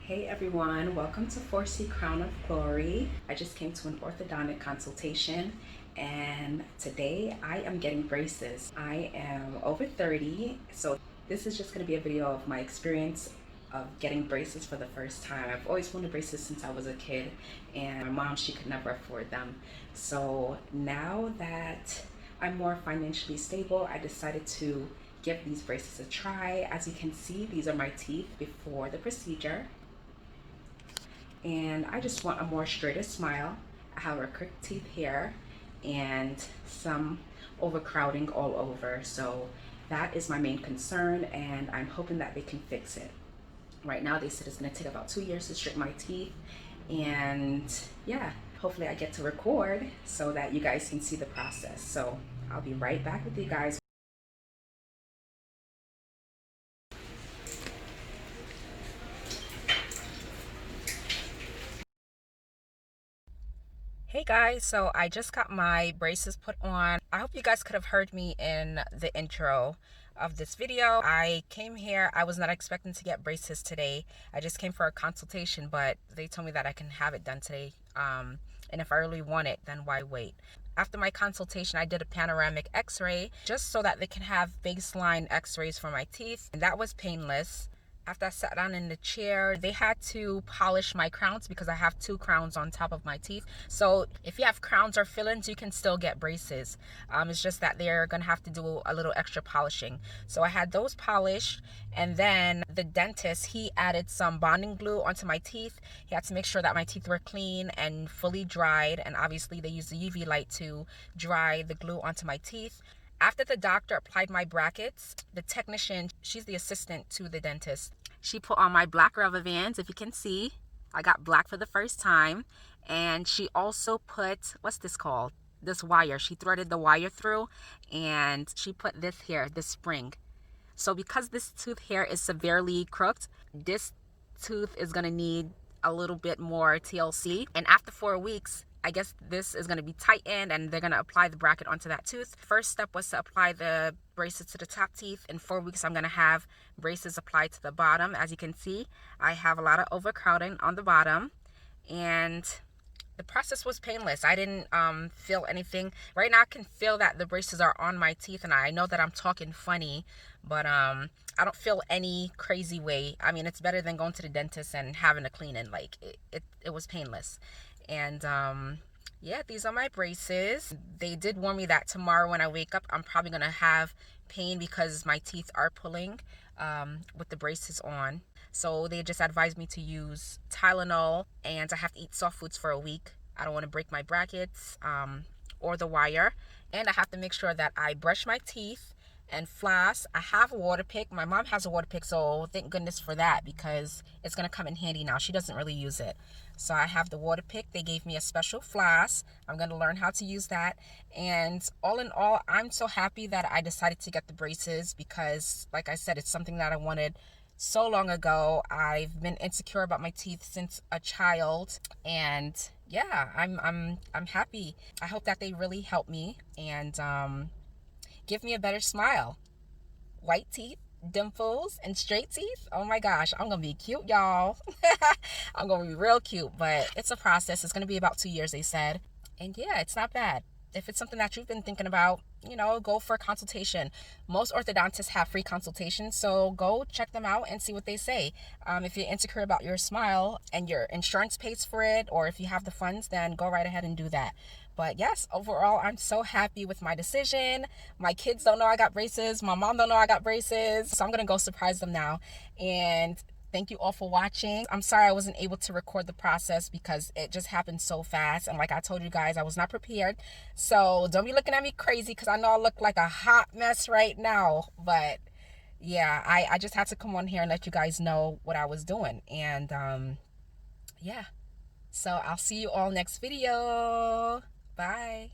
Hey everyone, welcome to 4C Crown of Glory. I just came to an orthodontic consultation and today I am getting braces. I am over 30, so this is just going to be a video of my experience of getting braces for the first time. I've always wanted braces since I was a kid, and my mom, she could never afford them. So now that I'm more financially stable, I decided to give these braces a try. As you can see, these are my teeth before the procedure. And I just want a more straighter smile. I have a crooked teeth here and some overcrowding all over, so that is my main concern, and I'm hoping that they can fix it. Right now they said it's going to take about 2 years to straighten my teeth, and yeah, hopefully I get to record so that you guys can see the process. So I'll be right back with you guys. Hey guys, so I just got my braces put on. I hope you guys could have heard me in the intro of this video. I came here, I was not expecting to get braces today. I just came for a consultation, but they told me that I can have it done today. And if I really want it, then why wait? After my consultation, I did a panoramic x-ray just so that they can have baseline x-rays for my teeth, and that was painless. After I sat down in the chair, they had to polish my crowns because I have 2 crowns on top of my teeth. So if you have crowns or fillings, you can still get braces. It's just that they're gonna have to do a little extra polishing. So I had those polished, and then the dentist, he added some bonding glue onto my teeth. He had to make sure that my teeth were clean and fully dried, and obviously they used the UV light to dry the glue onto my teeth. After the doctor applied my brackets, the technician, she's the assistant to the dentist, she put on my black rubber bands. If you can see, I got black for the first time. And she also put, what's this called? This wire. She threaded the wire through, and she put this here, this spring. So because this tooth here is severely crooked, this tooth is going to need a little bit more TLC. And after 4 weeks, I guess this is going to be tightened and they're going to apply the bracket onto that tooth. First step was to apply the braces to the top teeth. In 4 weeks, I'm going to have braces applied to the bottom. As you can see, I have a lot of overcrowding on the bottom, and the process was painless. I didn't feel anything. Right now I can feel that the braces are on my teeth, and I know that I'm talking funny, but I don't feel any crazy way. I mean, it's better than going to the dentist and having a cleaning. Like it was painless. And yeah, these are my braces. They did warn me that tomorrow when I wake up, I'm probably gonna have pain because my teeth are pulling with the braces on. So they just advised me to use Tylenol, and I have to eat soft foods for a week. I don't want to break my brackets or the wire. And I have to make sure that I brush my teeth and floss. I have a water pick. My mom has a water pick, so thank goodness for that because it's going to come in handy now. She doesn't really use it. So I have the water pick. They gave me a special floss. I'm going to learn how to use that. And all in all, I'm so happy that I decided to get the braces because, like I said, it's something that I wanted so long ago. I've been insecure about my teeth since a child, and yeah, I'm happy. I hope that they really help me and give me a better smile. White teeth, dimples, and straight teeth. Oh my gosh, I'm gonna be cute, y'all. I'm gonna be real cute, but it's a process. It's gonna be about 2 years, they said. And yeah, it's not bad. If it's something that you've been thinking about, go for a consultation. Most orthodontists have free consultations, so go check them out and see what they say. If you're insecure about your smile and your insurance pays for it, or if you have the funds, then go right ahead and do that. But yes, overall, I'm so happy with my decision. My kids don't know I got braces. My mom don't know I got braces. So I'm going to go surprise them now. And thank you all for watching. I'm sorry I wasn't able to record the process because it just happened so fast. And like I told you guys, I was not prepared. So don't be looking at me crazy because I know I look like a hot mess right now. But yeah, I just had to come on here and let you guys know what I was doing. And yeah, so I'll see you all next video. Bye.